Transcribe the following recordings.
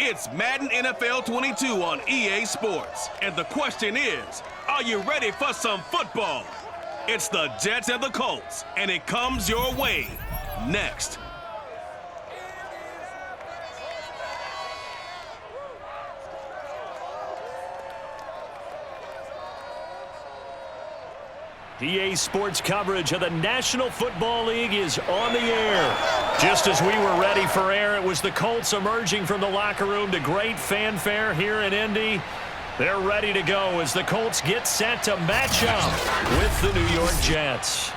It's Madden NFL 22 on EA Sports. And the question is, are you ready for some football? It's the Jets and the Colts, and it comes your way next. EA Sports coverage of the National Football League is on the air. Just as we were ready for air, it was the Colts emerging from the locker room to great fanfare here in Indy. They're ready to go as the Colts get set to match up with the New York Jets.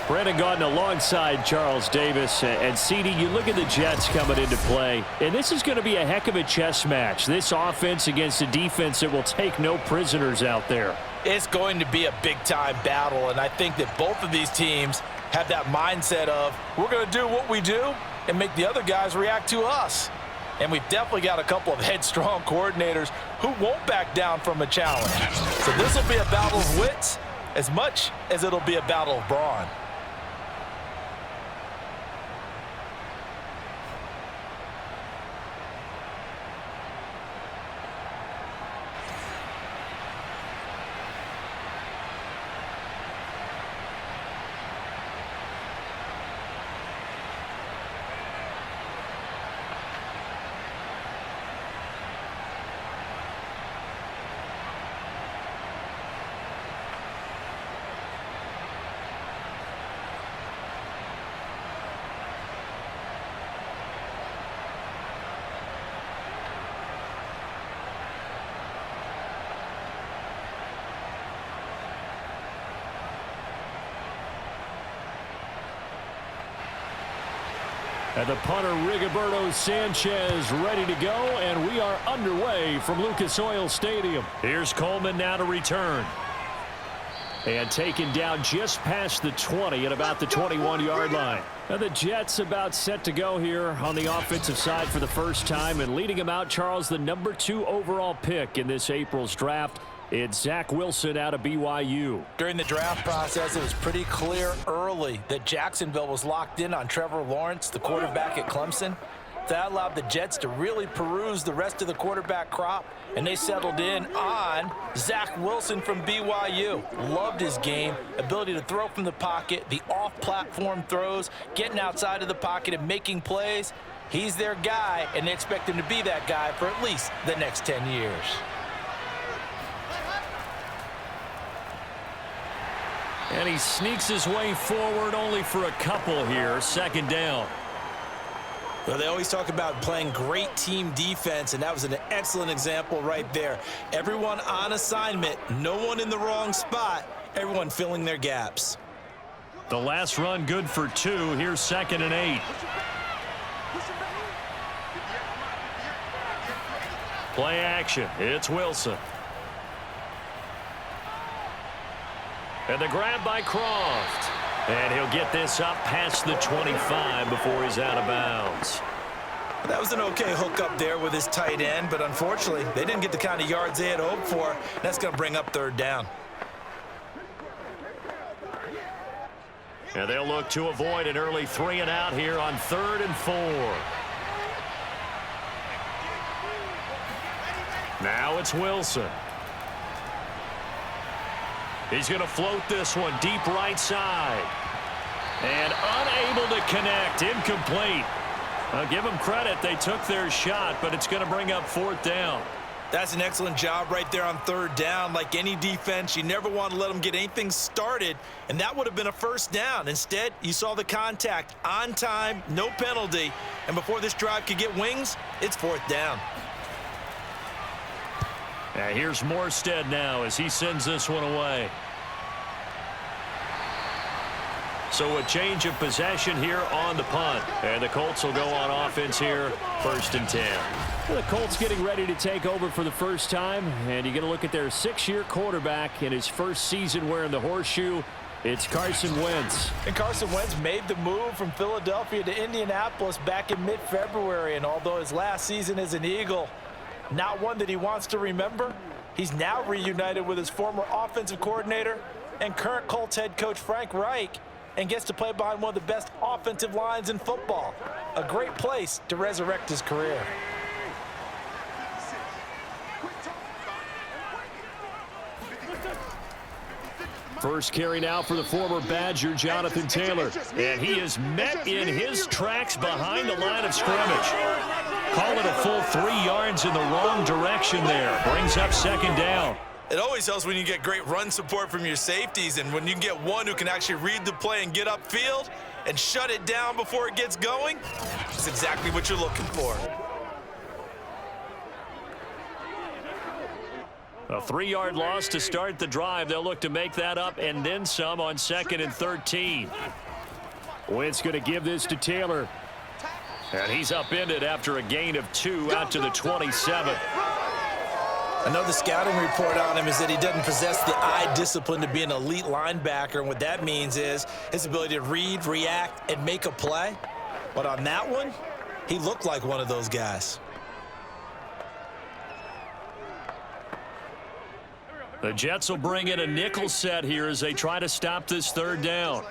Brandon Gaudin alongside Charles Davis. And CD, you look at the Jets coming into play, and this is going to be a heck of a chess match. This offense against a defense that will take no prisoners out there. It's going to be a big-time battle, and I think that both of these teams have that mindset of, we're going to do what we do and make the other guys react to us. And we've definitely got a couple of headstrong coordinators who won't back down from a challenge. So this will be a battle of wits as much as it'll be a battle of brawn. And the punter, Rigoberto Sanchez, ready to go, and we are underway from Lucas Oil Stadium. Here's Coleman now to return. And taken down just past the 20 at about the 21-yard line. Now the Jets about set to go here on the offensive side for the first time, and leading them out, Charles, the number 2 overall pick in this April's draft. It's Zach Wilson out of BYU. During the draft process, it was pretty clear early that Jacksonville was locked in on Trevor Lawrence, the quarterback at Clemson. That allowed the Jets to really peruse the rest of the quarterback crop, and they settled in on Zach Wilson from BYU. Loved his game, ability to throw from the pocket, the off-platform throws, getting outside of the pocket and making plays. He's their guy, and they expect him to be that guy for at least the next 10 years. And he sneaks his way forward only for a couple here. Second down. Well, they always talk about playing great team defense, and that was an excellent example right there. Everyone on assignment, no one in the wrong spot, everyone filling their gaps. The last run good for 2. Here's 2nd and 8. Play action. It's Wilson. And the grab by Croft. And he'll get this up past the 25 before he's out of bounds. That was an okay hook up there with his tight end, but unfortunately, they didn't get the kind of yards they had hoped for. That's going to bring up 3rd down. And they'll look to avoid an early 3 and out here on 3rd and 4. Now it's Wilson. He's going to float this one deep right side. And unable to connect. Incomplete. I'll give them credit. They took their shot, but it's going to bring up 4th down. That's an excellent job right there on 3rd down. Like any defense, you never want to let them get anything started, and that would have been a 1st down. Instead, you saw the contact on time, no penalty, and before this drive could get wings, it's 4th down. Now here's Morstead now as he sends this one away. So a change of possession here on the punt. And the Colts will go on offense here, 1st and 10. Well, the Colts getting ready to take over for the first time. And you're going to look at their 6-year quarterback in his first season wearing the horseshoe. It's Carson Wentz. And Carson Wentz made the move from Philadelphia to Indianapolis back in mid-February. And although his last season as an Eagle, not one that he wants to remember, he's now reunited with his former offensive coordinator, and current Colts head coach Frank Reich, and gets to play behind one of the best offensive lines in football. A great place to resurrect his career. First carry now for the former Badger, Jonathan Taylor. And he is met in his tracks behind the line of scrimmage. Call it a full 3 yards in the wrong direction there. Brings up second down. It always helps when you get great run support from your safeties, and when you get one who can actually read the play and get upfield and shut it down before it gets going, that's exactly what you're looking for. A 3-yard loss to start the drive. They'll look to make that up and then some on 2nd and 13. Wentz going to give this to Taylor. And he's upended after a gain of 2 out to the 27. I know the scouting report on him is that he doesn't possess the eye discipline to be an elite linebacker, and what that means is his ability to read, react, and make a play. But on that one, he looked like one of those guys. The Jets will bring in a nickel set here as they try to stop this 3rd down.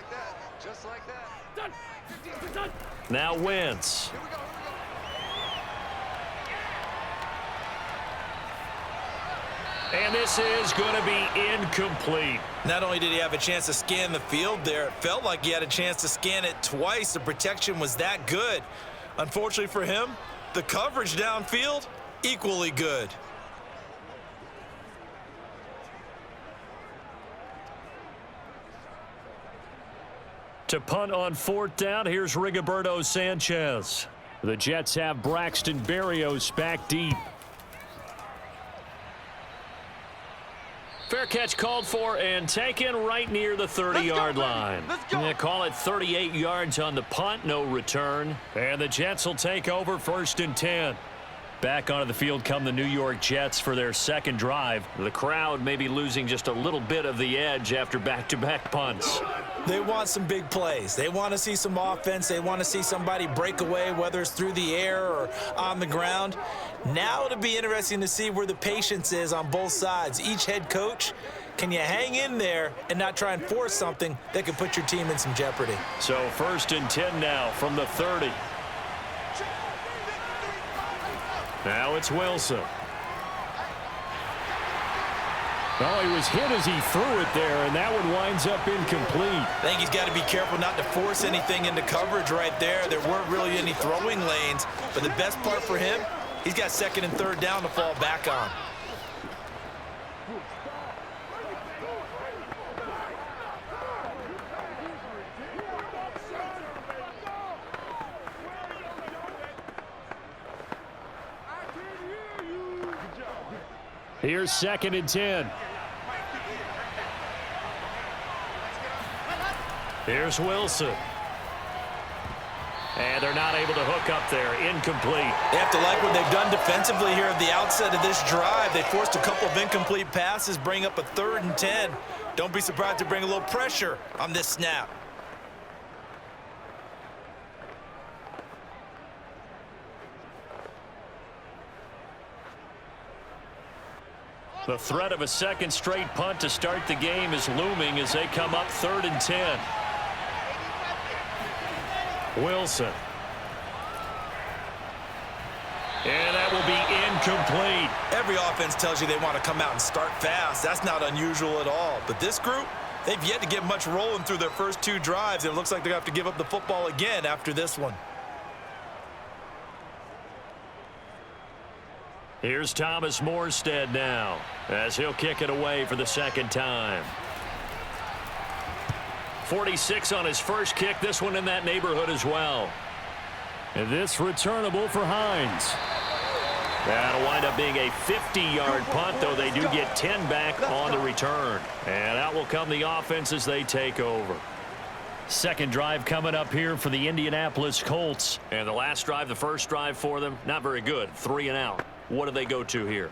Now Wentz. And this is going to be incomplete. Not only did he have a chance to scan the field there, it felt like he had a chance to scan it twice. The protection was that good. Unfortunately for him, the coverage downfield, equally good. To punt on 4th down, here's Rigoberto Sanchez. The Jets have Braxton Berrios back deep. Fair catch called for and taken right near the 30-yard line. They call it 38 yards on the punt, no return. And the Jets will take over 1st and 10. Back onto the field come the New York Jets for their 2nd drive. The crowd may be losing just a little bit of the edge after back-to-back punts. They want some big plays. They want to see some offense. They want to see somebody break away, whether it's through the air or on the ground. Now it'll be interesting to see where the patience is on both sides. Each head coach, can you hang in there and not try and force something that could put your team in some jeopardy? So 1st and 10 now from the 30. Now it's Wilson. Oh, he was hit as he threw it there, and that one winds up incomplete. I think he's got to be careful not to force anything into coverage right there. There weren't really any throwing lanes, but the best part for him, he's got 2nd and 3rd down to fall back on. Here's 2nd and 10. Here's Wilson. And they're not able to hook up there. Incomplete. They have to like what they've done defensively here at the outset of this drive. They forced a couple of incomplete passes, bring up a 3rd and 10. Don't be surprised to bring a little pressure on this snap. The threat of a 2nd straight punt to start the game is looming as they come up 3rd and 10. Wilson. And that will be incomplete. Every offense tells you they want to come out and start fast. That's not unusual at all. But this group, they've yet to get much rolling through their first 2 drives. And it looks like they're going to have to give up the football again after this one. Here's Thomas Morstead now as he'll kick it away for the 2nd time. 46 on his first kick. This one in that neighborhood as well. And this returnable for Hines. That'll wind up being a 50-yard punt, though they do get 10 back on the return. And out will come the offense as they take over. 2nd drive coming up here for the Indianapolis Colts. And the last drive, the first drive for them, not very good. 3 and out. What do they go to here?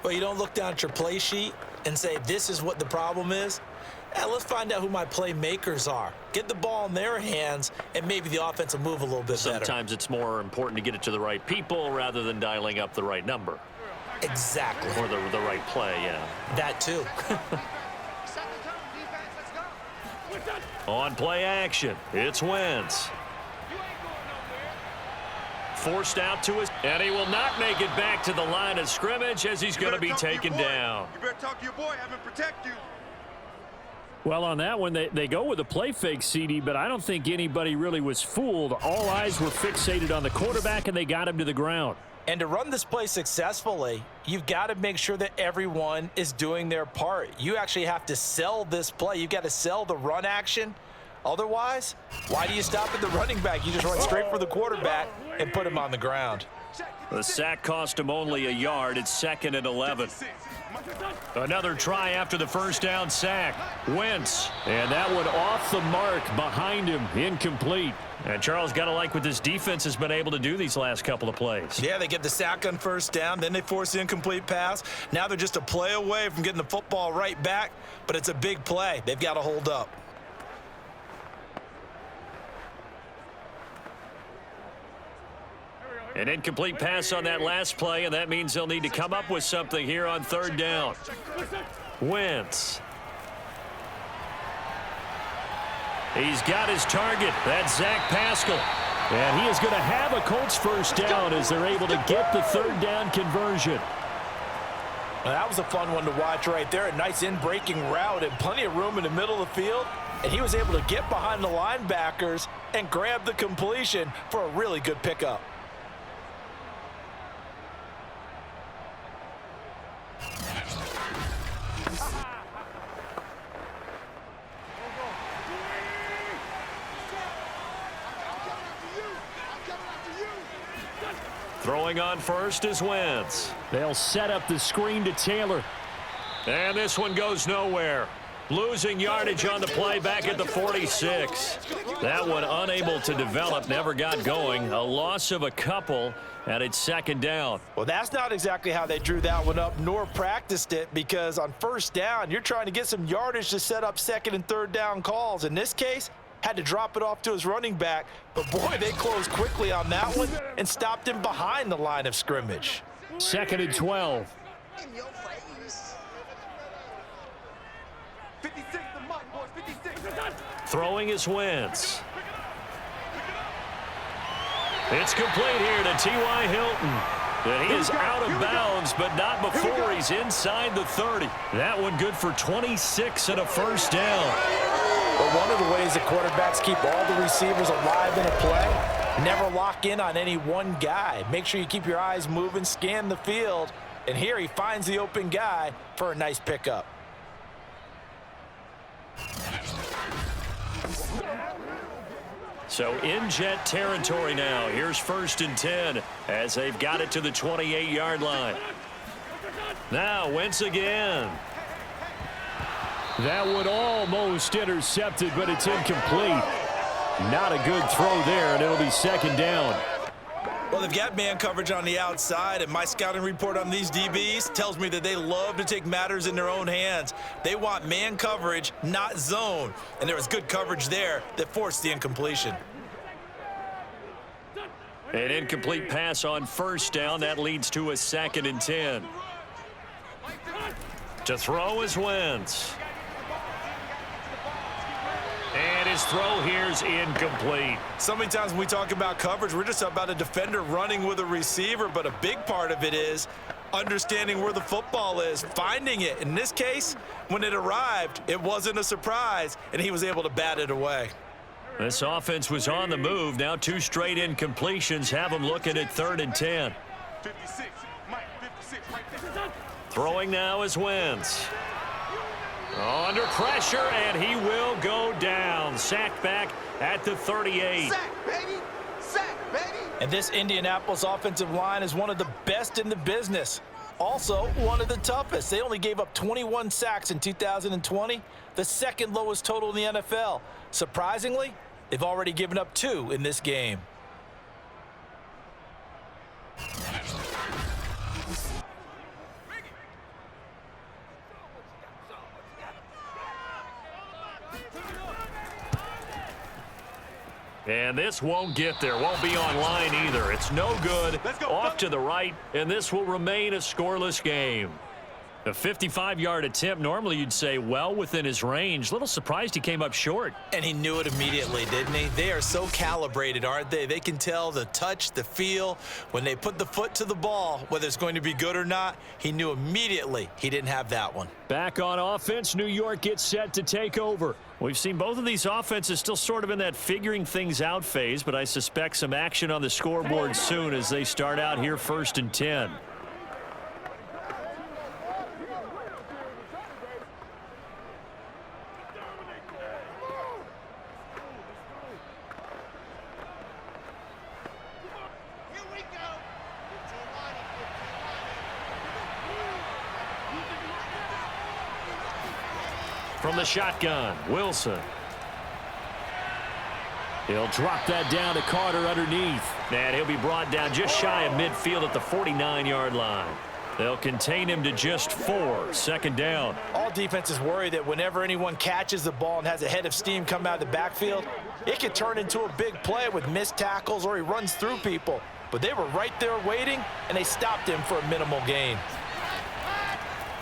Well, you don't look down at your play sheet and say, this is what the problem is. Let's find out who my playmakers are. Get the ball in their hands, and maybe the offense will move a little bit better. Sometimes it's more important to get it to the right people rather than dialing up the right number. Exactly. Or the right play, yeah. That too. On play action, it's Wentz. Forced out to his, and he will not make it back to the line of scrimmage as he's going to be taken down. You better talk to your boy, have him protect you. Well, on that one, they go with a play fake, CD, but I don't think anybody really was fooled. All eyes were fixated on the quarterback, and they got him to the ground. And to run this play successfully, you've got to make sure that everyone is doing their part. You actually have to sell this play. You've got to sell the run action. Otherwise, why do you stop at the running back? You just run straight for the quarterback and put him on the ground. The sack cost him only a yard. It's 2nd and 11. Another try after the first down sack. Wentz. And that one off the mark behind him. Incomplete. And Charles, got to like what this defense has been able to do these last couple of plays. Yeah, they get the sack on first down, then they force the incomplete pass. Now they're just a play away from getting the football right back, but it's a big play. They've got to hold up. An incomplete pass on that last play, and that means they'll need to come up with something here on 3rd down. Wentz. He's got his target. That's Zach Pascal. And he is going to have a Colts first down as they're able to get the 3rd down conversion. Well, that was a fun one to watch right there. A nice in-breaking route and plenty of room in the middle of the field. And he was able to get behind the linebackers and grab the completion for a really good pickup. Throwing on first is Wentz. They'll set up the screen to Taylor. And this one goes nowhere. Losing yardage on the play back at the 46. That one unable to develop, never got going. A loss of a couple, and it's 2nd down. Well, that's not exactly how they drew that one up nor practiced it, because on first down, you're trying to get some yardage to set up 2nd and 3rd down calls. In this case, had to drop it off to his running back. But, boy, they closed quickly on that one and stopped him behind the line of scrimmage. 2nd and 12. In your face. 56, the mark, boys, 56. Throwing is Wentz. It's complete here to T.Y. Hilton. And he is out of bounds, but not before he's inside the 30. That one good for 26 and a first down. But one of the ways that quarterbacks keep all the receivers alive in a play, never lock in on any one guy. Make sure you keep your eyes moving, scan the field, and here he finds the open guy for a nice pickup. So in Jet territory now. Here's 1st and 10 as they've got it to the 28-yard line. Now Wentz again. That one almost intercepted, but it's incomplete. Not a good throw there, and it'll be 2nd down. Well, they've got man coverage on the outside, and my scouting report on these DBs tells me that they love to take matters in their own hands. They want man coverage, not zone. And there was good coverage there that forced the incompletion. An incomplete pass on first down. That leads to a 2nd and 10. To throw is Wentz. And his throw here's incomplete. So many times when we talk about coverage, we're just about a defender running with a receiver, but a big part of it is understanding where the football is, finding it. In this case, when it arrived, it wasn't a surprise, and he was able to bat it away. This offense was on the move. Now 2 straight incompletions have them looking at 3rd and 10. 56, Mike, 56, right there. Throwing now is Wentz. Under pressure, and he will go down. Sacked back at the 38. Sack, baby! Sack, baby! And this Indianapolis offensive line is one of the best in the business. Also, one of the toughest. They only gave up 21 sacks in 2020, the 2nd lowest total in the NFL. Surprisingly, they've already given up 2 in this game. And this won't get there, won't be online either. It's no good. Let's go. Off to the right, and this will remain a scoreless game. A 55-yard attempt, normally you'd say well within his range. Little surprised he came up short. And he knew it immediately, didn't he? They are so calibrated, aren't they? They can tell the touch, the feel. When they put the foot to the ball, whether it's going to be good or not, he knew immediately he didn't have that one. Back on offense, New York gets set to take over. We've seen both of these offenses still sort of in that figuring things out phase, but I suspect some action on the scoreboard soon as they start out here 1st and 10. From the shotgun, Wilson. He'll drop that down to Carter underneath. And he'll be brought down just shy of midfield at the 49-yard line. They'll contain him to just 4. 2nd down. All defenses worry that whenever anyone catches the ball and has a head of steam come out of the backfield, it could turn into a big play with missed tackles or he runs through people. But they were right there waiting, and they stopped him for a minimal gain.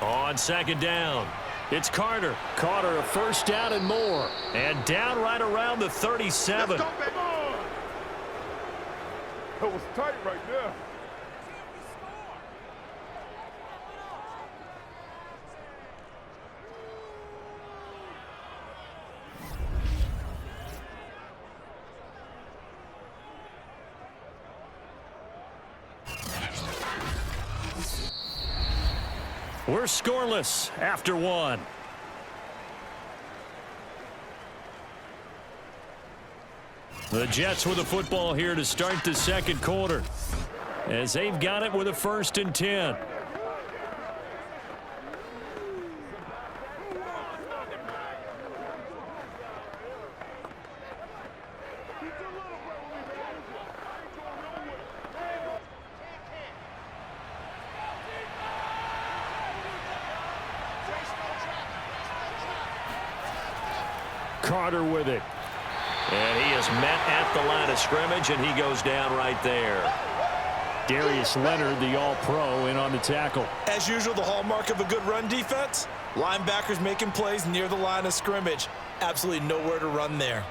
On 2nd down. It's Carter. Carter, a 1st down and more. And down right around the 37. Let's go, baby. That was tight right there. We're scoreless after 1. The Jets with the football here to start the 2nd quarter, as they've got it with a 1st and 10. Carter with it. And he is met at the line of scrimmage, and he goes down right there. Darius Leonard, the all-pro, in on the tackle. As usual, the hallmark of a good run defense, linebackers making plays near the line of scrimmage. Absolutely nowhere to run there.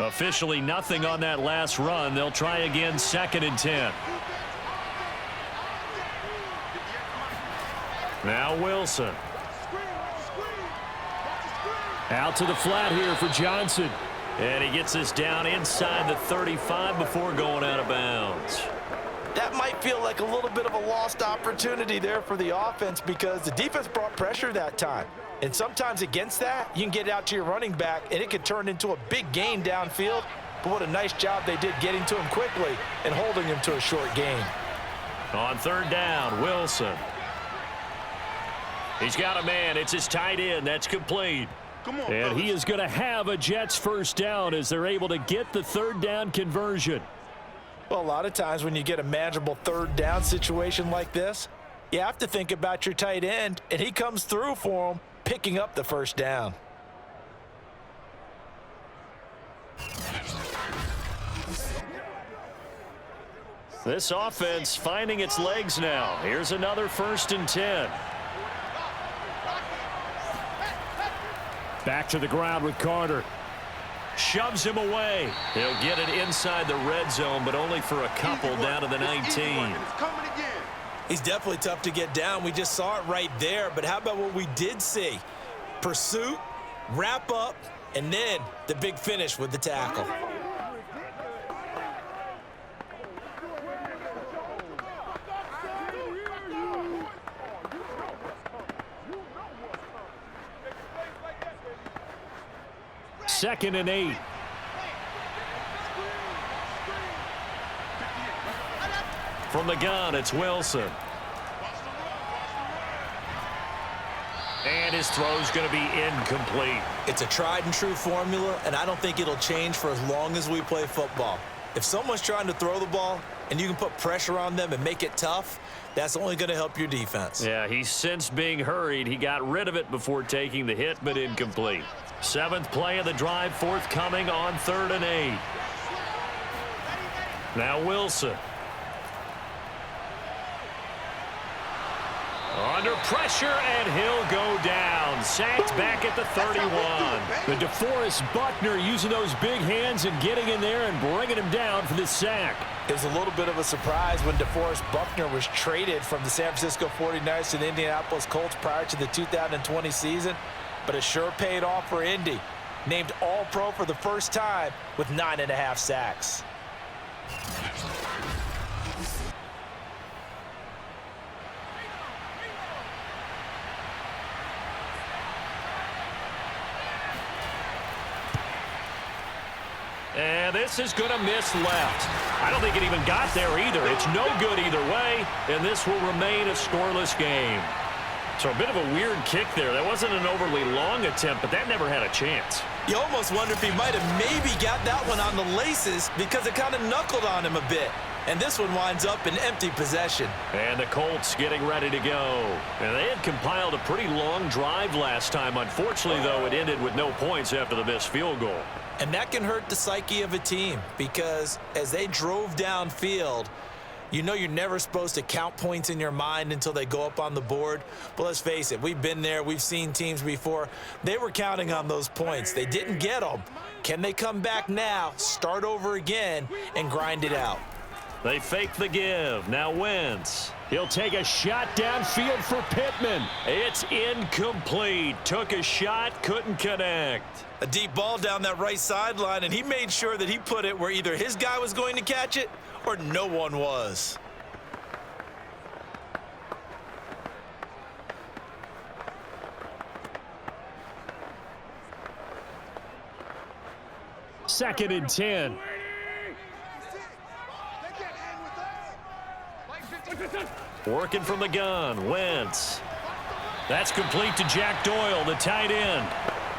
Officially nothing on that last run. They'll try again 2nd and 10. Now Wilson. Out to the flat here for Johnson. And he gets this down inside the 35 before going out of bounds. That might feel like a little bit of a lost opportunity there for the offense because the defense brought pressure that time. And sometimes against that, you can get out to your running back, and it could turn into a big gain downfield. But what a nice job they did getting to him quickly and holding him to a short gain. On 3rd down, Wilson. He's got a man. It's his tight end. That's complete. Come on, And he is going to have a Jets 1st down as they're able to get the 3rd down conversion. Well, a lot of times when you get a manageable 3rd down situation like this, you have to think about your tight end, and he comes through for him, picking up the 1st down. This offense finding its legs now. Here's another 1st and 10. Back to the ground with Carter. Shoves him away. He'll get it inside the red zone, but only for a couple down to the 19. It's coming again. He's definitely tough to get down. We just saw it right there. But how about what we did see? Pursuit, wrap up, and then the big finish with the tackle. Second and 8. From the gun, it's Wilson. And his throw's going to be incomplete. It's a tried and true formula, and I don't think it'll change for as long as we play football. If someone's trying to throw the ball and you can put pressure on them and make it tough, that's only going to help your defense. Yeah, he sensed being hurried. He got rid of it before taking the hit, but incomplete. 7th play of the drive forthcoming on 3rd and 8. Now Wilson. Under pressure, and he'll go down. Sacked back at the 31. The DeForest Buckner using those big hands and getting in there and bringing him down for the sack. It was a little bit of a surprise when DeForest Buckner was traded from the San Francisco 49ers to the Indianapolis Colts prior to the 2020 season, but it sure paid off for Indy. Named All-Pro for the first time with 9.5 sacks. And this is going to miss left. I don't think it even got there either. It's no good either way, and this will remain a scoreless game. So a bit of a weird kick there. That wasn't an overly long attempt, but that never had a chance. You almost wonder if he might have maybe got that one on the laces because it kind of knuckled on him a bit. And this one winds up in empty possession. And the Colts getting ready to go. And they had compiled a pretty long drive last time. Unfortunately, though, it ended with no points after the missed field goal. And that can hurt the psyche of a team because as they drove downfield, you know you're never supposed to count points in your mind until they go up on the board. But let's face it, we've been there. We've seen teams before. They were counting on those points. They didn't get them. Can they come back now, start over again, and grind it out? They fake the give. Now Wentz. He'll take a shot downfield for Pittman. It's incomplete. Took a shot, couldn't connect. A deep ball down that right sideline, and he made sure that he put it where either his guy was going to catch it or no one was. Second and 10. Working from the gun, Wentz. That's complete to Jack Doyle, the tight end.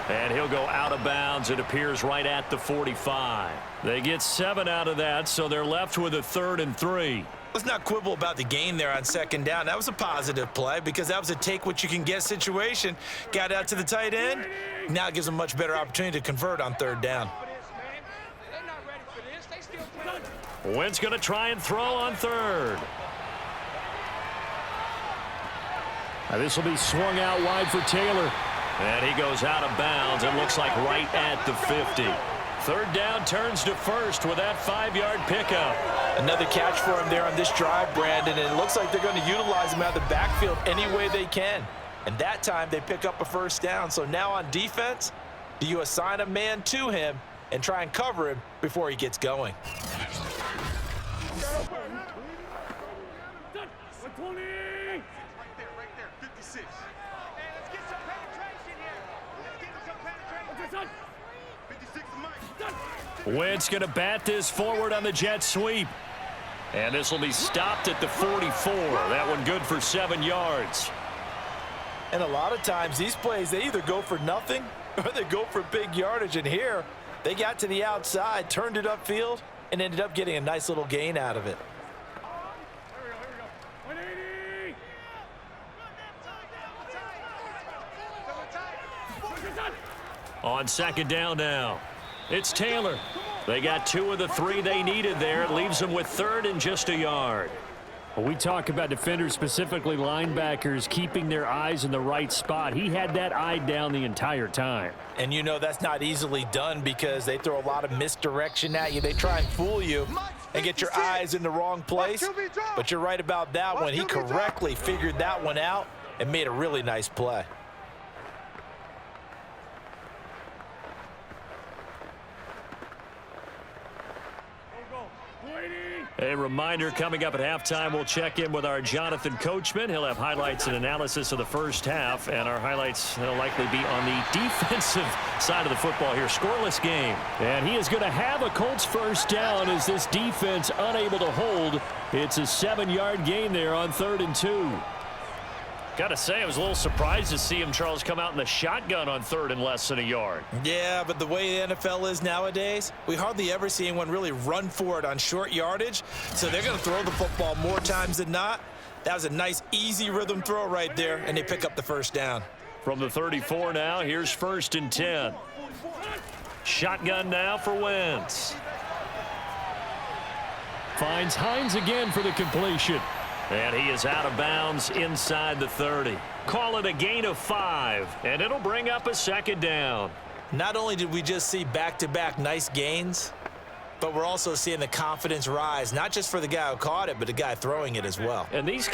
And he'll go out of bounds. It appears right at the 45. They get 7 out of that, so they're left with a 3rd and 3. Let's not quibble about the gain there on 2nd down. That was a positive play because that was a take-what-you-can-get situation. Got out to the tight end. Now it gives them a much better opportunity to convert on 3rd down. Wentz going to try and throw on 3rd. Now this will be swung out wide for Taylor. And he goes out of bounds. It looks like right at the 50. 3rd down turns to 1st with that 5-yard pickup. Another catch for him there on this drive, Brandon, and it looks like they're going to utilize him out of the backfield any way they can. And that time they pick up a 1st down. So now on defense, do you assign a man to him and try and cover him before he gets going? Wentz going to bat this forward on the jet sweep. And this will be stopped at the 44. That one good for 7 yards. And a lot of times these plays, they either go for nothing or they go for big yardage. And here, they got to the outside, turned it upfield, and ended up getting a nice little gain out of it. On 2nd down now, it's Taylor. They got 2 of the 3 they needed there. It leaves them with 3rd and just a yard. When we talk about defenders, specifically linebackers, keeping their eyes in the right spot, he had that eye down the entire time. And you know that's not easily done because they throw a lot of misdirection at you. They try and fool you and get your eyes in the wrong place. But you're right about that one. He correctly figured that one out and made a really nice play. A reminder, coming up at halftime, we'll check in with our Jonathan Coachman. He'll have highlights and analysis of the first half, and our highlights will likely be on the defensive side of the football here. Scoreless game. And he is going to have a Colts 1st down as this defense unable to hold. It's a 7-yard gain there on 3rd and 2. Got to say, I was a little surprised to see him, Charles, come out in the shotgun on 3rd and less than a yard. Yeah, but the way the NFL is nowadays, we hardly ever see anyone really run for it on short yardage. So they're going to throw the football more times than not. That was a nice, easy rhythm throw right there, and they pick up the first down. From the 34 now, here's 1st and 10. Shotgun now for Wentz. Finds Hines again for the completion. And he is out of bounds inside the 30. Call it a gain of 5, and it'll bring up a 2nd down. Not only did we just see back-to-back nice gains, but we're also seeing the confidence rise, not just for the guy who caught it, but the guy throwing it as well. And these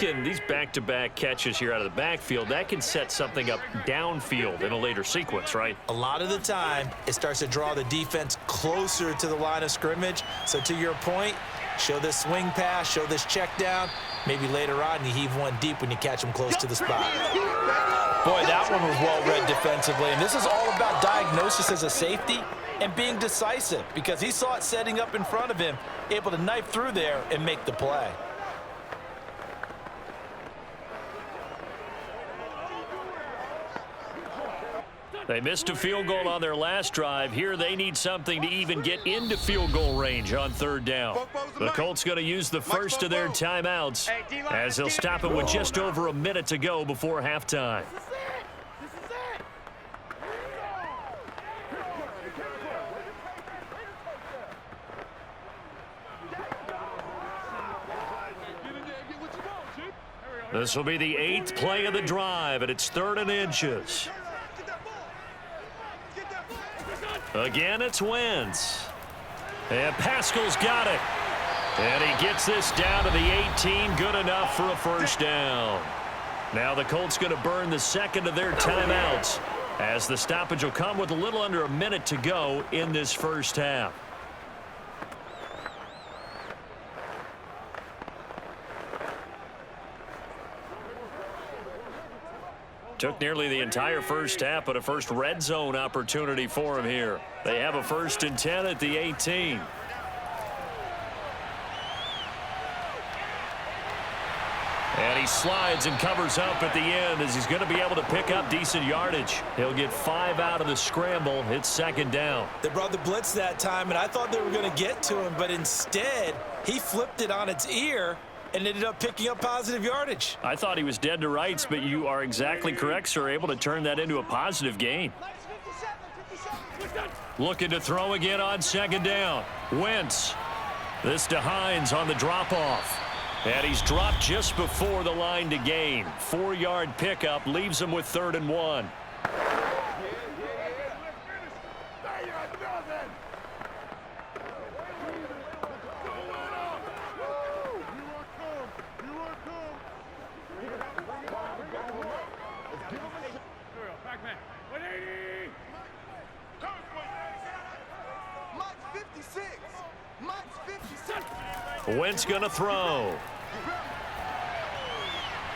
back-to-back catches here out of the backfield, that can set something up downfield in a later sequence, right? A lot of the time, it starts to draw the defense closer to the line of scrimmage. So to your point, show this swing pass, show this check down. Maybe later on you heave one deep when you catch him close to the spot. Boy, that one was well read defensively. And this is all about diagnosis as a safety and being decisive, because he saw it setting up in front of him, able to knife through there and make the play. They missed a field goal on their last drive. Here they need something to even get into field goal range on 3rd down. The Colts going to use the first of their timeouts as they'll stop it with just over a minute to go before halftime. This will be the 8th play of the drive, and it's 3rd and inches. Again, it's Wentz. And Pascal's got it. And he gets this down to the 18, good enough for a first down. Now the Colts going to burn the 2nd of their timeouts, as the stoppage will come with a little under a minute to go in this first half. Took nearly the entire first half, but a first red zone opportunity for him here. They have a 1st and 10 at the 18. And he slides and covers up at the end as he's going to be able to pick up decent yardage. He'll get 5 out of the scramble. It's 2nd down. They brought the blitz that time, and I thought they were going to get to him, but instead he flipped it on its ear and ended up picking up positive yardage. I thought he was dead to rights, but you are exactly correct, sir. Able to turn that into a positive gain. Looking to throw again on 2nd down. Wentz. This to Hines on the drop-off. And he's dropped just before the line to gain. 4-yard pickup leaves him with 3rd and 1. Wentz going to throw.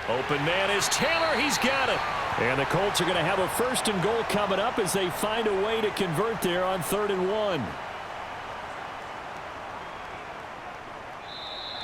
Open man is Taylor. He's got it. And the Colts are going to have a 1st and goal coming up as they find a way to convert there on 3rd and 1.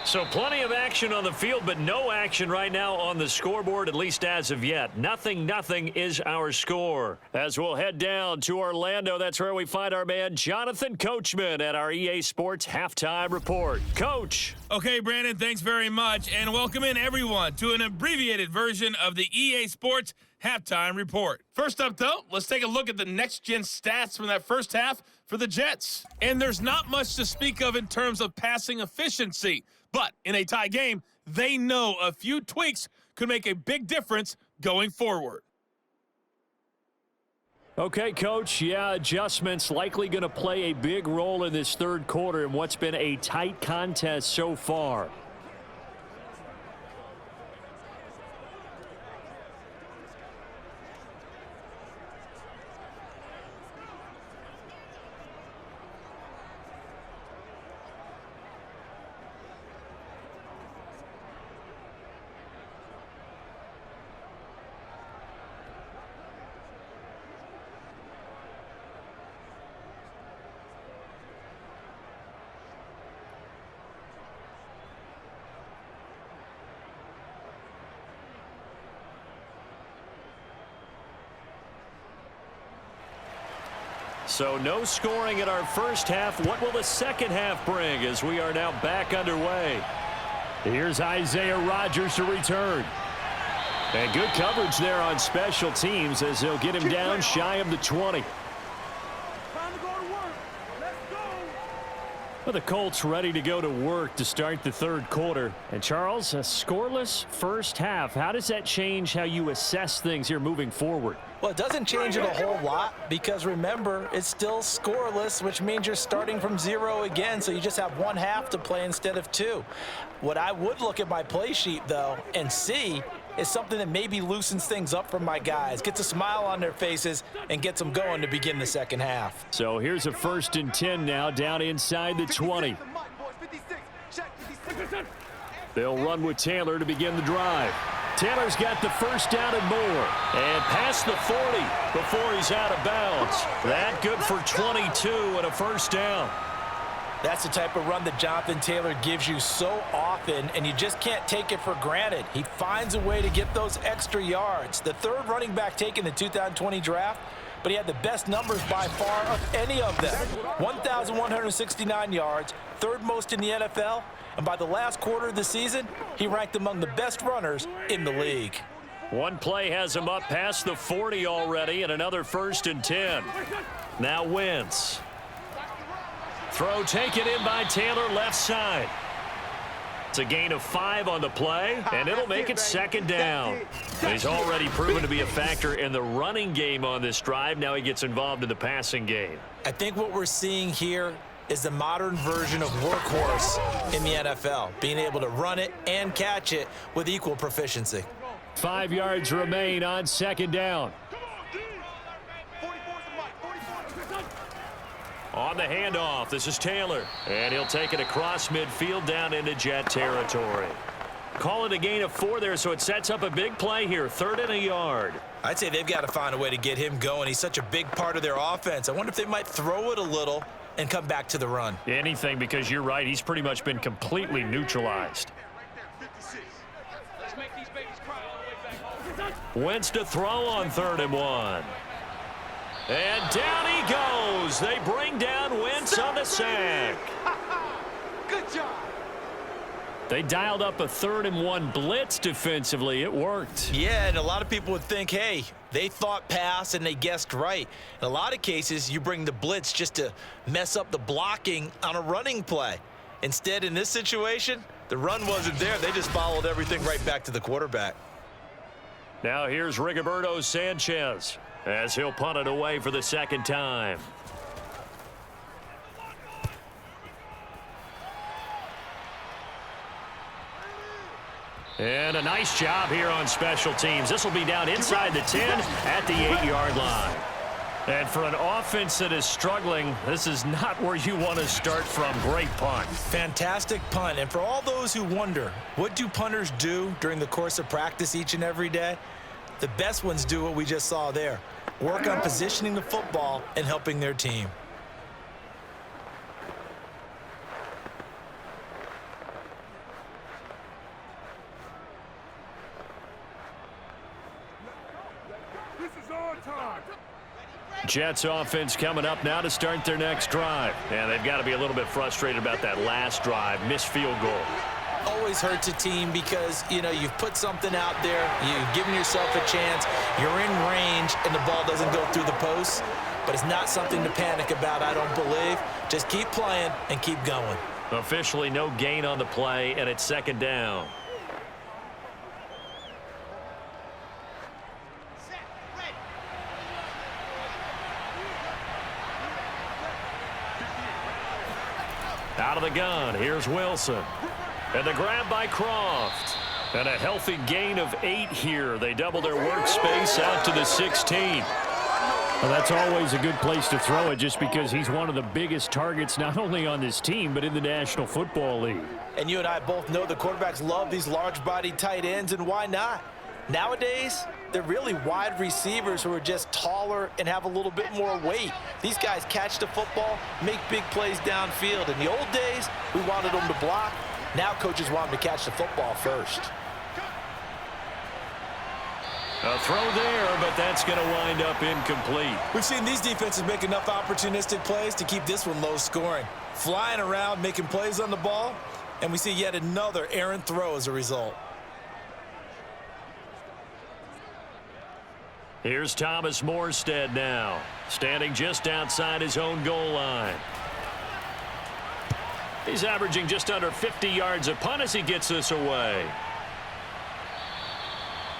So plenty of action on the field, but no action right now on the scoreboard, at least as of yet. 0-0 is our score. As we'll head down to Orlando, that's where we find our man Jonathan Coachman at our EA Sports Halftime Report. Coach. Okay, Brandon, thanks very much, and welcome in everyone to an abbreviated version of the EA Sports Halftime Report. First up, though, let's take a look at the next-gen stats from that first half for the Jets. And there's not much to speak of in terms of passing efficiency. But in a tie game, they know a few tweaks could make a big difference going forward. Okay, Coach, yeah, adjustments likely going to play a big role in this 3rd quarter in what's been a tight contest so far. So no scoring in our first half. What will the second half bring as we are now back underway? Here's Isaiah Rodgers to return. And good coverage there on special teams as they'll get him down shy of the 20. Well, the Colts ready to go to work to start the third quarter. And Charles, a scoreless first half. How does that change how you assess things here moving forward? Well, it doesn't change it a whole lot because remember, it's still scoreless, which means you're starting from 0 again, so you just have one half to play instead of 2. What I would look at my play sheet, though, and see is something that maybe loosens things up for my guys, gets a smile on their faces, and gets them going to begin the second half. So here's a 1st and 10 now down inside the 20. They'll run with Taylor to begin the drive. Taylor's got the first down and more. And past the 40 before he's out of bounds. That good for 22 and a first down. That's the type of run that Jonathan Taylor gives you so often, and you just can't take it for granted. He finds a way to get those extra yards. The third running back taken in the 2020 draft, but he had the best numbers by far of any of them. 1,169 yards, third most in the NFL, and by the last quarter of the season, he ranked among the best runners in the league. One play has him up past the 40 already, and another 1st and 10. Now Wentz. Throw taken in by Taylor left side. It's a gain of 5 on the play, and it'll make it second down. He's already proven to be a factor in the running game on this drive. Now he gets involved in the passing game. I think what we're seeing here is the modern version of workhorse in the NFL, being able to run it and catch it with equal proficiency. 5 yards remain on second down. On the handoff, this is Taylor. And he'll take it across midfield down into Jet territory. Call it a gain of 4 there, so it sets up a big play here. 3rd and a yard. I'd say they've got to find a way to get him going. He's such a big part of their offense. I wonder if they might throw it a little and come back to the run. Anything, because you're right. He's pretty much been completely neutralized. Wentz to throw on 3rd and 1. And down he goes. They bring down Wentz on the sack. Good job. They dialed up a 3rd and 1 blitz defensively. It worked. Yeah, and a lot of people would think, hey, they thought pass and they guessed right. In a lot of cases, you bring the blitz just to mess up the blocking on a running play. Instead, in this situation, the run wasn't there. They just followed everything right back to the quarterback. Now here's Rigoberto Sanchez as he'll punt it away for the second time. And a nice job here on special teams. This will be down inside the 10 at the 8-yard line. And for an offense that is struggling, this is not where you want to start from. Great punt. Fantastic punt. And for all those who wonder, what do punters do during the course of practice each and every day? The best ones do what we just saw there. Work on positioning the football and helping their team. This is our time. Jets offense coming up now to start their next drive. And they've got to be a little bit frustrated about that last drive. Missed field goal. Always hurts a team because, you know, you've put something out there, you've given yourself a chance, you're in range, and the ball doesn't go through the post. But it's not something to panic about, I don't believe. Just keep playing and keep going. Officially no gain on the play, and it's second down. Out of the gun, here's Wilson. And the grab by Croft. And a healthy gain of 8 here. They double their workspace out to the 16. Well, that's always a good place to throw it just because he's one of the biggest targets not only on this team but in the National Football League. And you and I both know the quarterbacks love these large-bodied tight ends, and why not? Nowadays, they're really wide receivers who are just taller and have a little bit more weight. These guys catch the football, make big plays downfield. In the old days, we wanted them to block. Now coaches want them to catch the football first. A throw there, but that's going to wind up incomplete. We've seen these defenses make enough opportunistic plays to keep this one low scoring. Flying around, making plays on the ball, and we see yet another errant throw as a result. Here's Thomas Morstead now, standing just outside his own goal line. He's averaging just under 50 yards a punt as he gets this away.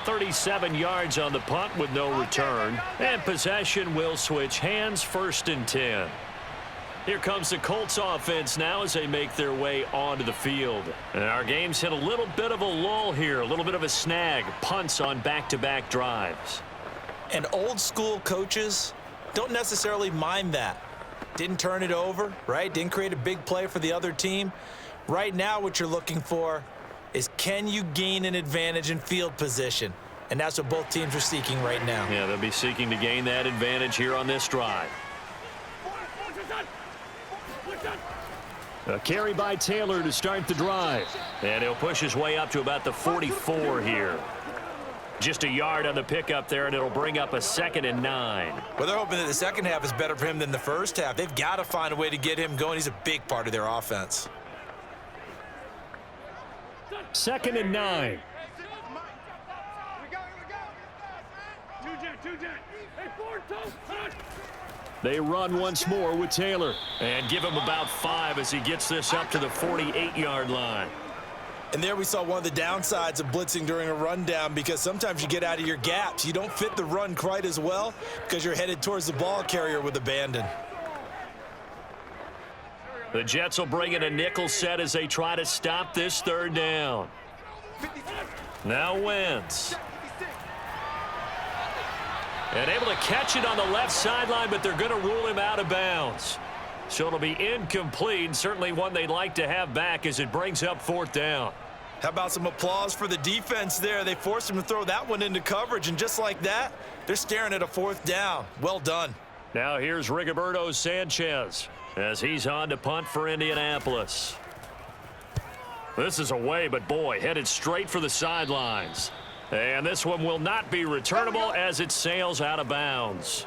37 yards on the punt with no return. And possession will switch hands, 1st and 10. Here comes the Colts offense now as they make their way onto the field. And our game's hit a little bit of a lull here, a little bit of a snag. Punts on back-to-back drives. And old school coaches don't necessarily mind that. Didn't turn it over, right? Didn't create a big play for the other team. Right now what you're looking for is, can you gain an advantage in field position? And that's what both teams are seeking right now. Yeah, they'll be seeking to gain that advantage here on this drive. A carry by Taylor to start the drive. And he'll push his way up to about the 44 here. Just a yard on the pickup there, and it'll bring up a 2nd and 9. Well, they're hoping that the second half is better for him than the first half. They've got to find a way to get him going. He's a big part of their offense. 2nd and 9. They run once more with Taylor. And give him about 5 as he gets this up to the 48-yard line. And there we saw one of the downsides of blitzing during a rundown, because sometimes you get out of your gaps. You don't fit the run quite as well because you're headed towards the ball carrier with abandon. The Jets will bring in a nickel set as they try to stop this 3rd down. Now Wentz. And able to catch it on the left sideline, but they're going to rule him out of bounds. So it'll be incomplete, certainly one they'd like to have back as it brings up 4th down. How about some applause for the defense there? They forced him to throw that one into coverage, and just like that, they're staring at a 4th down. Well done. Now here's Rigoberto Sanchez as he's on to punt for Indianapolis. This is away, but boy, headed straight for the sidelines. And this one will not be returnable as it sails out of bounds.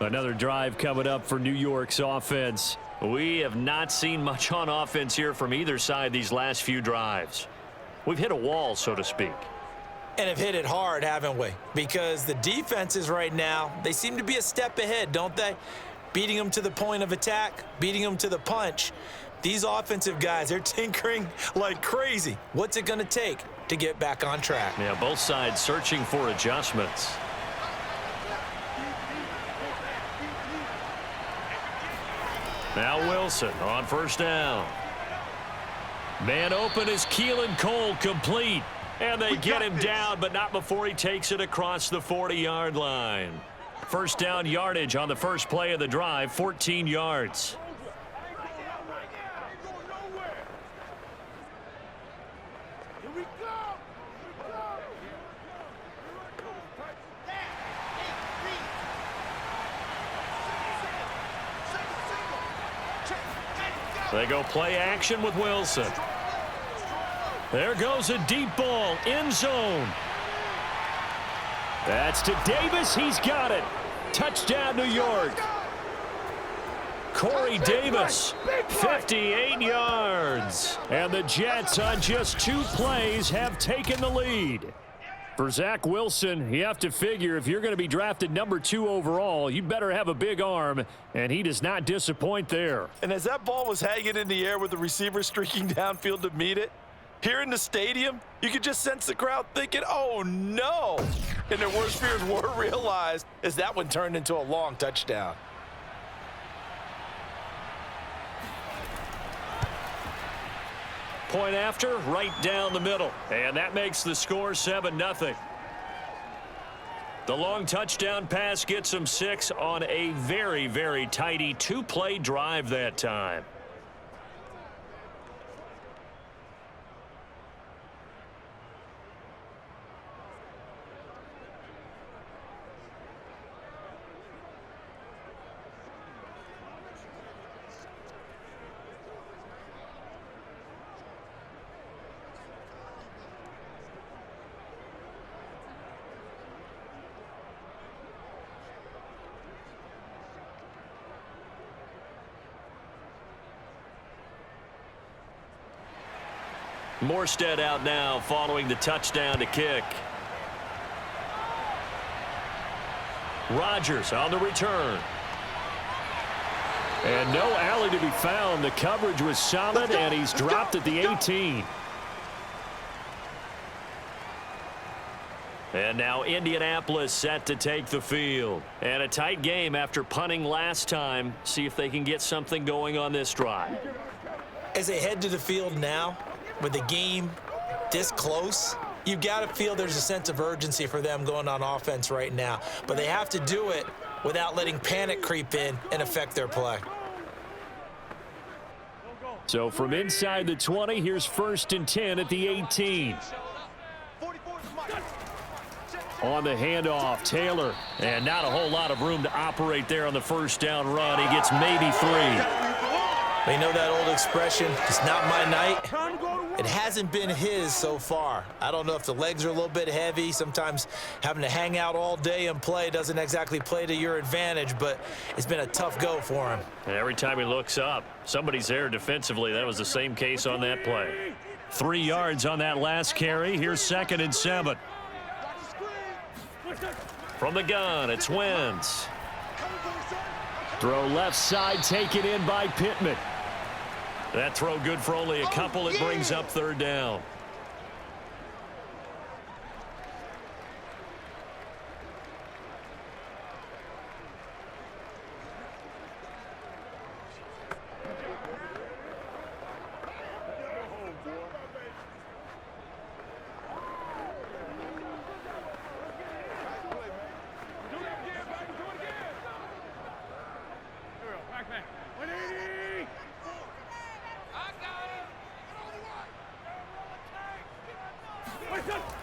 Another drive coming up for New York's offense. We have not seen much on offense here from either side these last few drives. We've hit a wall, so to speak. And have hit it hard, haven't we? Because the defenses right now, they seem to be a step ahead, don't they? Beating them to the point of attack, beating them to the punch. These offensive guys, they're tinkering like crazy. What's it going to take to get back on track? Yeah, both sides searching for adjustments. Now Wilson on 1st down. Man open is Keelan Cole, complete. And they get him down, but not before he takes it across the 40-yard line. 1st down yardage on the first play of the drive, 14 yards. They go play action with Wilson. There goes a deep ball, end zone. That's to Davis. He's got it. Touchdown, New York. Corey Davis, 58 yards. And the Jets on just 2 plays have taken the lead. For Zach Wilson, you have to figure if you're going to be drafted number 2 overall, you better have a big arm, and he does not disappoint there. And as that ball was hanging in the air with the receiver streaking downfield to meet it, here in the stadium, you could just sense the crowd thinking, oh no! And their worst fears were realized as that one turned into a long touchdown. Point after, right down the middle. And that makes the score 7-0. The long touchdown pass gets them 6 on a very, very tidy 2-play drive that time. Morstead out now following the touchdown to kick. Rodgers on the return. And no alley to be found. The coverage was solid, and he's dropped at the 18. And now Indianapolis set to take the field. And a tight game after punting last time. See if they can get something going on this drive. As they head to the field now, with the game this close, you've got to feel there's a sense of urgency for them going on offense right now. But they have to do it without letting panic creep in and affect their play. So from inside the 20, here's 1st and 10 at the 18. On the handoff, Taylor. And not a whole lot of room to operate there on the first down run. He gets maybe 3. You know that old expression, it's not my night? It hasn't been his so far. I don't know if the legs are a little bit heavy. Sometimes having to hang out all day and play doesn't exactly play to your advantage, but it's been a tough go for him. And every time he looks up, somebody's there defensively. That was the same case on that play. 3 yards on that last carry. Here's 2nd and 7. From the gun, it's Wentz. Throw left side, taken in by Pittman. That throw good for only a couple. It brings up 3rd down.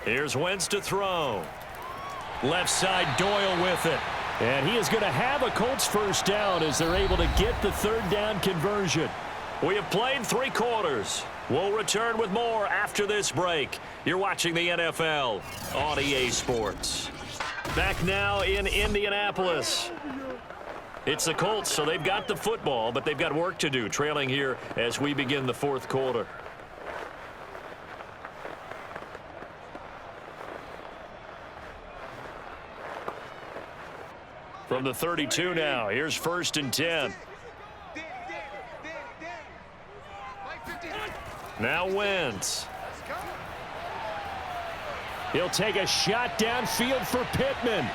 Here's Wentz to throw. Left side, Doyle with it. And he is going to have a Colts first down as they're able to get the 3rd down conversion. We have played 3 quarters. We'll return with more after this break. You're watching the NFL on EA Sports. Back now in Indianapolis. It's the Colts, so they've got the football, but they've got work to do, trailing here as we begin the 4th quarter. From the 32 now, here's 1st and 10. Now Wentz. He'll take a shot downfield for Pittman.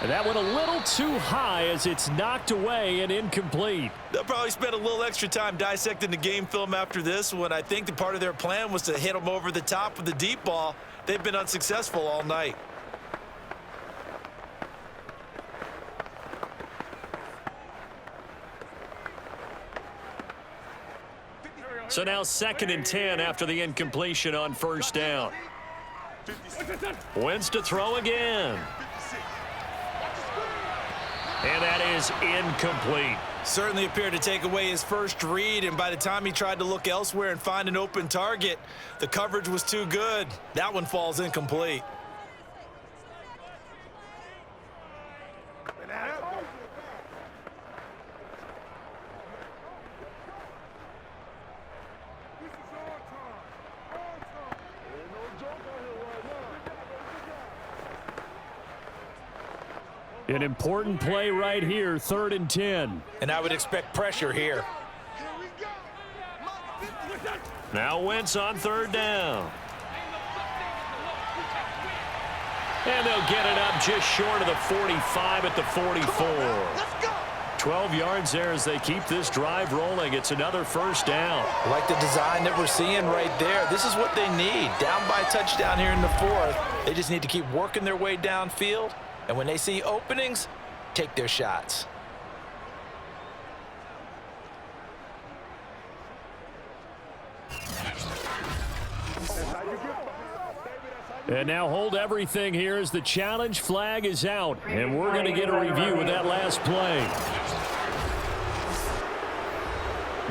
And that went a little too high as it's knocked away and incomplete. They'll probably spend a little extra time dissecting the game film after this one. I think the part of their plan was to hit them over the top with the deep ball. They've been unsuccessful all night. So now 2nd and 10 after the incompletion on 1st down. Wentz to throw again. And that is incomplete. Certainly appeared to take away his first read, and by the time he tried to look elsewhere and find an open target, the coverage was too good. That one falls incomplete. An important play right here, 3rd and 10. And I would expect pressure here. Now Wentz on 3rd down. And they'll get it up just short of the 45 at the 44. 12 yards there as they keep this drive rolling. It's another 1st down. I like the design that we're seeing right there. This is what they need. Down by a touchdown here in the 4th. They just need to keep working their way downfield. And when they see openings, take their shots. And now hold everything here as the challenge flag is out. And we're going to get a review of that last play.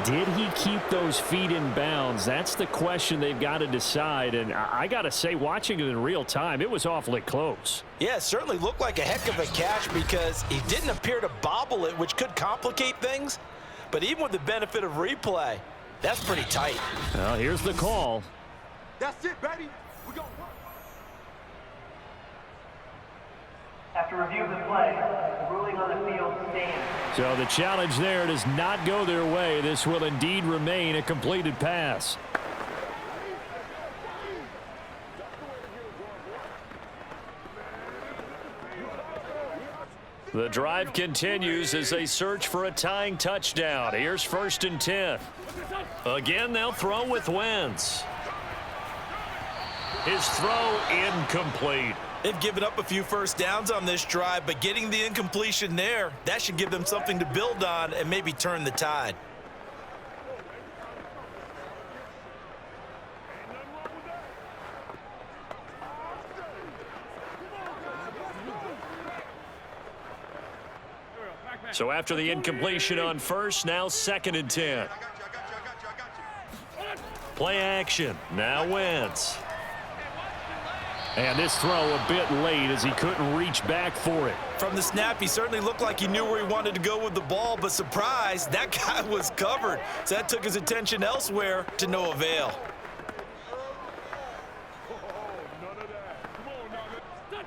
Did he keep those feet in bounds? That's the question they've got to decide. And I got to say, watching it in real time, it was awfully close. Yeah, it certainly looked like a heck of a catch because he didn't appear to bobble it, which could complicate things. But even with the benefit of replay, that's pretty tight. Well, here's the call. That's it, baby. We gonna work. After review of the play, the ruling on the field stands. So the challenge there does not go their way. This will indeed remain a completed pass. The drive continues as they search for a tying touchdown. Here's 1st and 10. Again, they'll throw with Wentz. His throw incomplete. They've given up a few first downs on this drive, but getting the incompletion there, that should give them something to build on and maybe turn the tide. So after the incompletion on first, now 2nd and 10. Play action. Now Wentz. And this throw a bit late as he couldn't reach back for it. From the snap, he certainly looked like he knew where he wanted to go with the ball, but surprise, that guy was covered. So that took his attention elsewhere to no avail.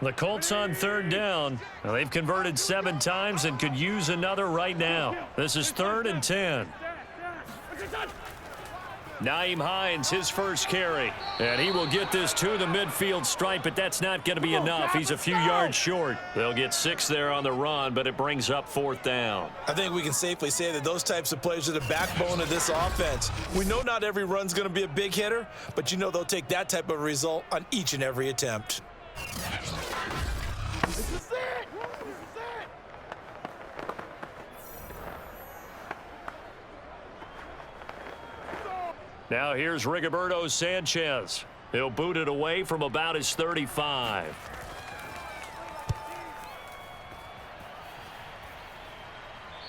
The Colts on 3rd down. Now, they've converted 7 times and could use another right now. This is 3rd and 10. Nyheim Hines, his first carry. And he will get this to the midfield stripe, but that's not going to be enough. He's a few yards short. They'll get 6 there on the run, but it brings up 4th down. I think we can safely say that those types of plays are the backbone of this offense. We know not every run's going to be a big hitter, but you know they'll take that type of result on each and every attempt. This is it. This is it. Now here's Rigoberto Sanchez. He'll boot it away from about his 35.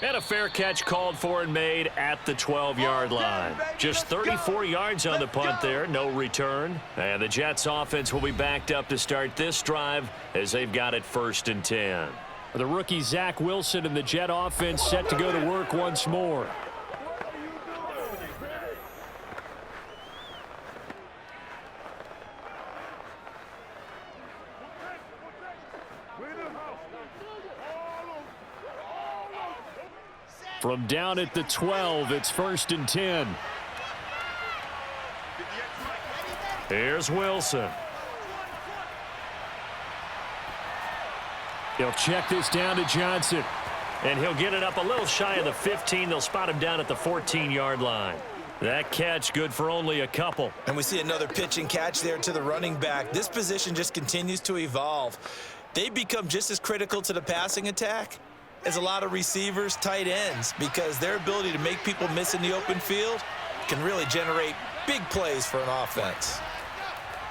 And a fair catch called for and made at the 12-yard line. Just 34 yards on the punt there, no return. And the Jets offense will be backed up to start this drive as they've got it 1st and 10. The rookie Zach Wilson and the Jet offense set to go to work once more. From down at the 12, it's 1st and 10. Here's Wilson. He'll check this down to Johnson. And he'll get it up a little shy of the 15. They'll spot him down at the 14-yard line. That catch good for only a couple. And we see another pitch and catch there to the running back. This position just continues to evolve. They become just as critical to the passing attack as a lot of receivers, tight ends, because their ability to make people miss in the open field can really generate big plays for an offense.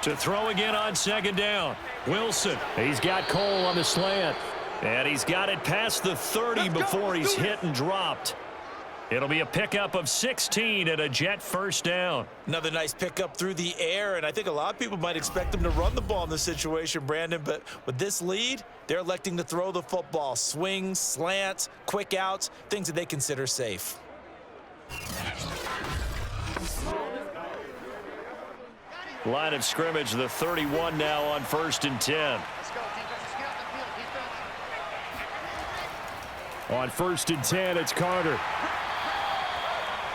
To throw again on 2nd down. Wilson. He's got Cole on the slant. And he's got it past the 30 before he's hit and dropped. It'll be a pickup of 16 and a Jet 1st down. Another nice pickup through the air, and I think a lot of people might expect them to run the ball in this situation, Brandon, but with this lead, they're electing to throw the football. Swings, slants, quick outs, things that they consider safe. Line of scrimmage, the 31 now on 1st and 10. On 1st and 10, it's Carter.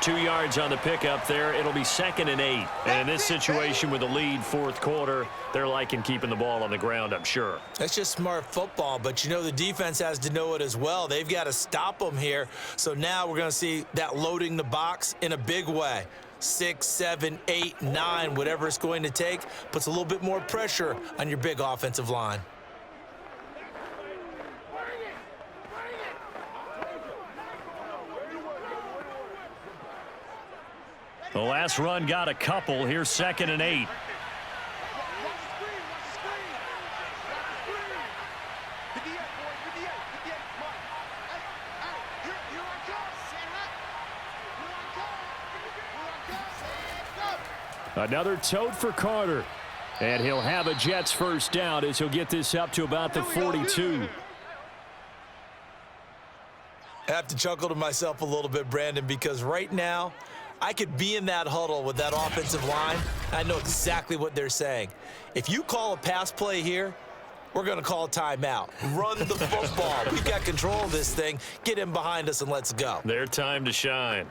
2 yards on the pickup there. It'll be 2nd and 8. And in this situation with a lead 4th quarter, they're liking keeping the ball on the ground, I'm sure. That's just smart football, but you know the defense has to know it as well. They've got to stop them here. So now we're going to see that loading the box in a big way. 6, 7, 8, 9, whatever it's going to take, puts a little bit more pressure on your big offensive line. The last run got a couple. Here's 2nd and 8. Another tote for Carter. And he'll have a Jets 1st down as he'll get this up to about the 42. I have to chuckle to myself a little bit, Brandon, because right now I could be in that huddle with that offensive line, I know exactly what they're saying. If you call a pass play here, we're going to call a timeout. Run the football. We've got control of this thing. Get in behind us and let's go. Their time to shine.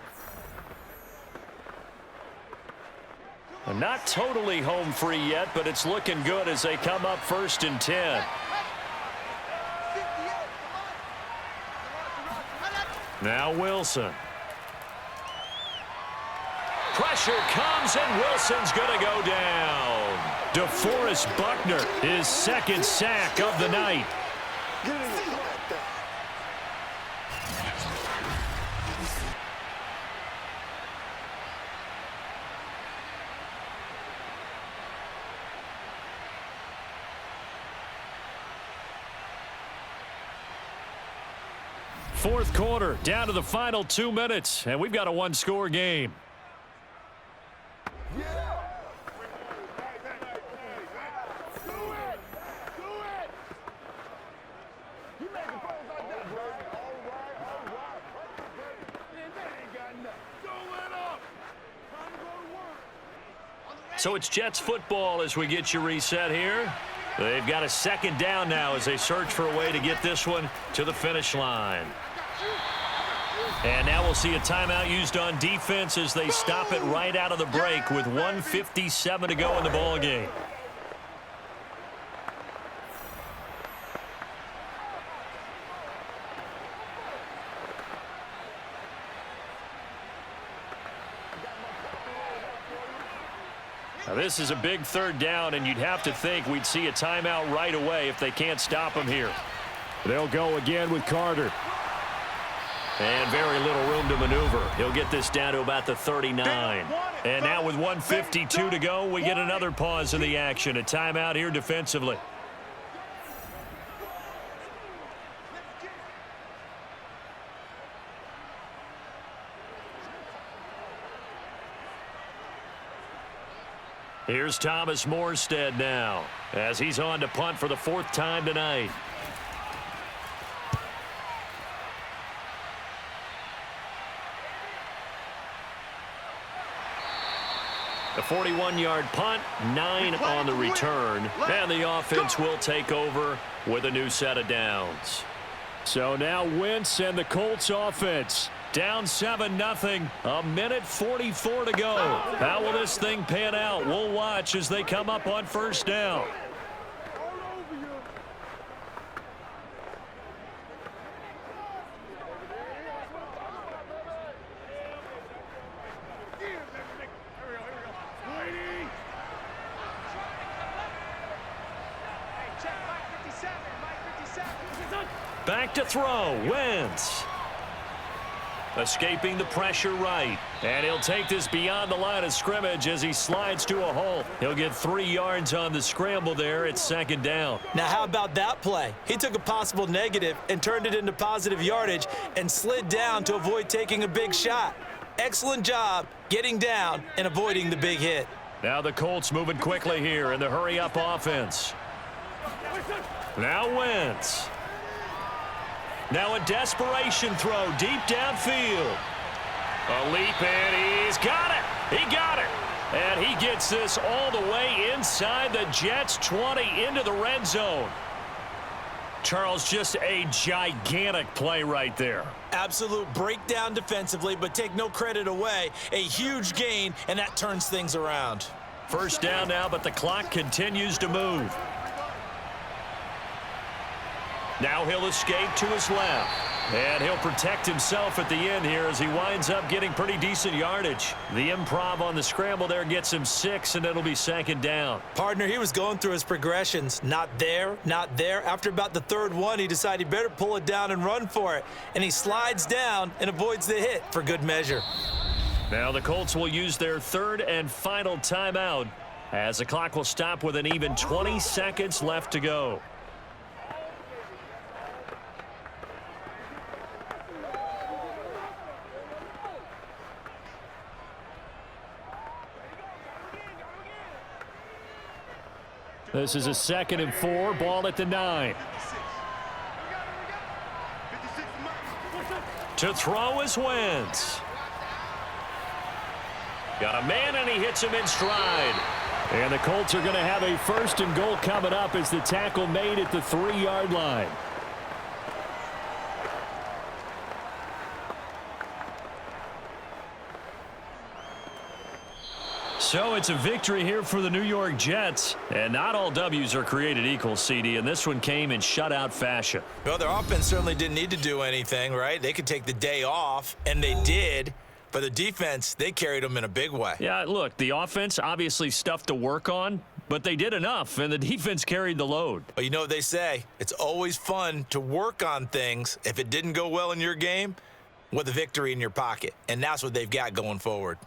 Not totally home free yet, but it's looking good as they come up 1st and 10. Now Wilson. Pressure comes, and Wilson's going to go down. DeForest Buckner, his 2nd sack of the night. Fourth quarter, down to the final 2 minutes, and we've got a one-score game. So it's Jets football as we get you reset here. They've got a 2nd down now as they search for a way to get this one to the finish line. And now we'll see a timeout used on defense as they stop it right out of the break with 1:57 to go in the ball game. Now this is a big 3rd down, and you'd have to think we'd see a timeout right away if they can't stop him here. They'll go again with Carter. And very little room to maneuver. He'll get this down to about the 39. And now with 1:52 to go, we get another pause in the action. A timeout here defensively. Here's Thomas Morstead now as he's on to punt for the 4th time tonight. A 41-yard punt, 9 on the return, and the offense will take over with a new set of downs. So now Wentz and the Colts offense down 7-0, a minute 44 to go. How will this thing pan out? We'll watch as they come up on 1st down. Back to throw, Wentz. Escaping the pressure right. And he'll take this beyond the line of scrimmage as he slides to a hole. He'll get 3 yards on the scramble there. It's 2nd down. Now how about that play? He took a possible negative and turned it into positive yardage and slid down to avoid taking a big shot. Excellent job getting down and avoiding the big hit. Now the Colts moving quickly here in the hurry-up offense. Now Wentz. Now a desperation throw deep downfield. A leap, and he's got it. He got it. And he gets this all the way inside the Jets' 20 into the red zone. Charles, just a gigantic play right there. Absolute breakdown defensively, but take no credit away. A huge gain, and that turns things around. 1st down now, but the clock continues to move. Now he'll escape to his left. And he'll protect himself at the end here as he winds up getting pretty decent yardage. The improv on the scramble there gets him 6, and it'll be 2nd down. Partner, he was going through his progressions. Not there, not there. After about the 3rd one, he decided he better pull it down and run for it. And he slides down and avoids the hit for good measure. Now the Colts will use their 3rd and final timeout as the clock will stop with an even 20 seconds left to go. This is a 2nd and 4, ball at the 9. To throw is Wentz. Got a man, and he hits him in stride. And the Colts are going to have a 1st and goal coming up as the tackle made at the 3-yard line. So it's a victory here for the New York Jets. And not all W's are created equal, CD, and this one came in shutout fashion. Well, their offense certainly didn't need to do anything, right? They could take the day off, and they did. For the defense, they carried them in a big way. Yeah, look, the offense obviously stuff to work on, but they did enough, and the defense carried the load. Well, you know what they say. It's always fun to work on things if it didn't go well in your game with a victory in your pocket, and that's what they've got going forward.